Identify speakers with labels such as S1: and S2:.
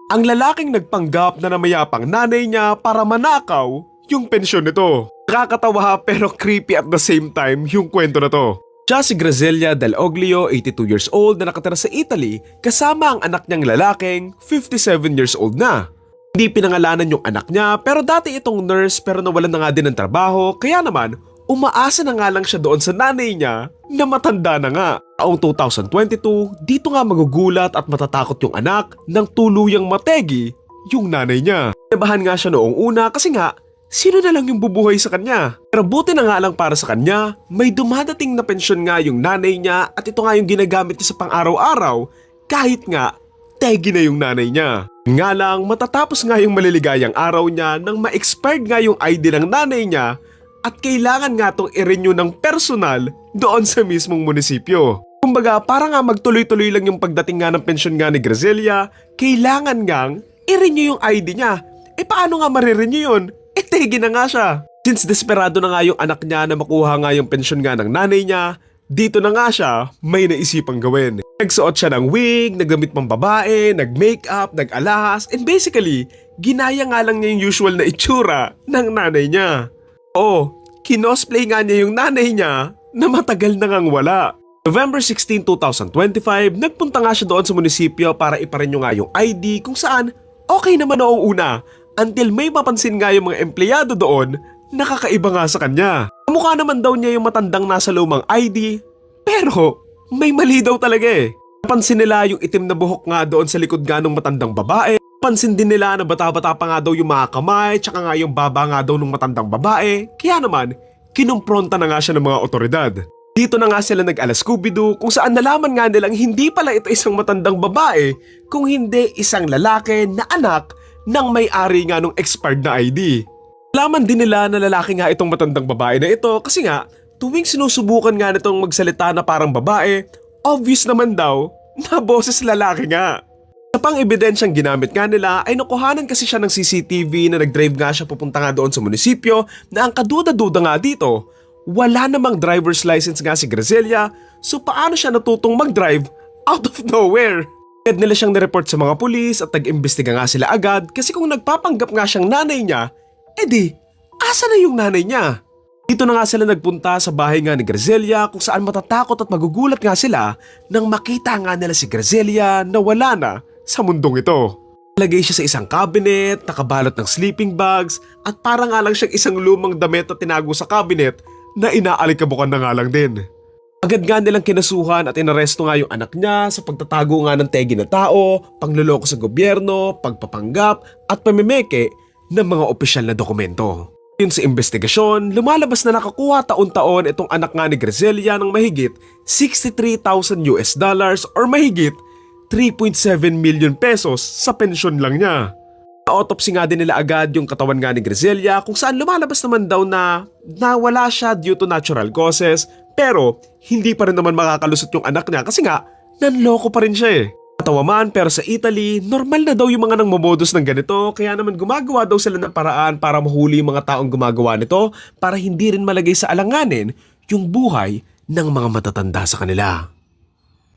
S1: ang lalaking nagpanggap na namayapang nanay niya para manakaw yung pensyon nito. Nakakatawa pero creepy at the same time yung kwento na to. Siya si Graziella Del Oglio, 82 years old na nakatira sa Italy kasama ang anak niyang lalaking 57 years old na. Hindi pinangalanan yung anak niya pero dati itong nurse pero nawalan na nga din ng trabaho kaya naman umaasa na nga lang siya doon sa nanay niya na matanda na nga. Taong 2022, dito nga magugulat at matatakot yung anak nang tuluyang mategi yung nanay niya. Nabahan nga siya noong una kasi nga sino na lang yung bubuhay sa kanya? Pero buti na nga lang para sa kanya, may dumadating na pensyon nga yung nanay niya at ito nga yung ginagamit niya sa pang-araw-araw kahit nga tegi na yung nanay niya. Nga lang matatapos nga yung maliligayang araw niya nang ma-expired nga yung ID ng nanay niya at kailangan nga itong i-renew ng personal doon sa mismong munisipyo. Kumbaga para nga magtuloy-tuloy lang yung pagdating nga ng pensyon nga ni Graziella, kailangan ngang i-renew yung ID niya. Paano nga marirenew yun? Tegi na nga siya. Since desperado na nga yung anak niya na makuha nga yung pensyon nga ng nanay niya, dito na nga siya may naisipang gawin. Nagsuot siya ng wig, nagdamit pang babae, nag-makeup, nag-alahas, and basically, ginaya nga lang niya yung usual na itsura ng nanay niya. Kinosplay nga niya yung nanay niya na matagal na ngang wala. November 16, 2025, nagpunta nga siya doon sa munisipyo para iparenew nga yung ID kung saan okay naman noong una. Until may mapansin nga yung mga empleyado doon, nakakaiba nga sa kanya. Mukha naman daw niya yung matandang nasa lumang ID, pero may mali daw talaga eh. Napansin nila yung itim na buhok nga doon sa likod nga ng matandang babae. Pansin din nila na bata-bata pa nga daw yung mga kamay, tsaka nga yung baba nga daw ng matandang babae. Kaya naman, kinumpronta na nga siya ng mga otoridad. Dito na nga sila nag-ala Scooby-Doo kung saan nalaman nga nilang hindi pala ito isang matandang babae, kung hindi isang lalaki na anak nang may-ari nga nung expired na ID. Laman din nila na lalaki nga itong matandang babae na ito kasi nga tuwing sinusubukan nga nitong magsalita na parang babae, obvious naman daw na boses lalaki nga. Sa pang-ebidensyang ginamit nga nila ay nakuhanan kasi siya ng CCTV na nag-drive nga siya pupunta nga doon sa munisipyo na ang kaduda-duda nga dito, wala namang driver's license nga si Graziella, so paano siya natutong mag-drive out of nowhere? Agad nila siyang nireport sa mga pulis at nag-imbestiga nga sila agad kasi kung nagpapanggap nga siyang nanay niya, edi, asa na yung nanay niya? Dito na nga sila nagpunta sa bahay nga ni Graziella kung saan matatakot at magugulat nga sila nang makita nga nila si Graziella na wala na sa mundong ito. Lagay siya sa isang cabinet, nakabalot ng sleeping bags at para nga lang siyang isang lumang damit na tinago sa cabinet na inaalikabukan na nga lang din. Agad nga nilang kinasuhan at inaresto nga yung anak niya sa pagtatago nga ng tegi na tao, pangloloko sa gobyerno, pagpapanggap at pamimeke ng mga opisyal na dokumento. Yun sa investigasyon, lumalabas na nakakuha taon-taon itong anak nga ni Graziella ng mahigit $63,000 or mahigit 3.7 million pesos sa pensyon lang niya. Autopsy nga din nila agad yung katawan nga ni Graziella kung saan lumalabas naman daw na nawala siya due to natural causes pero hindi pa rin naman makakalusot yung anak niya kasi nga nanloko pa rin siya eh. Katawa man pero sa Italy, normal na daw yung mga nangmomodus ng ganito kaya naman gumagawa daw sila ng paraan para mahuli yung mga taong gumagawa nito para hindi rin malagay sa alanganin yung buhay ng mga matatanda sa kanila.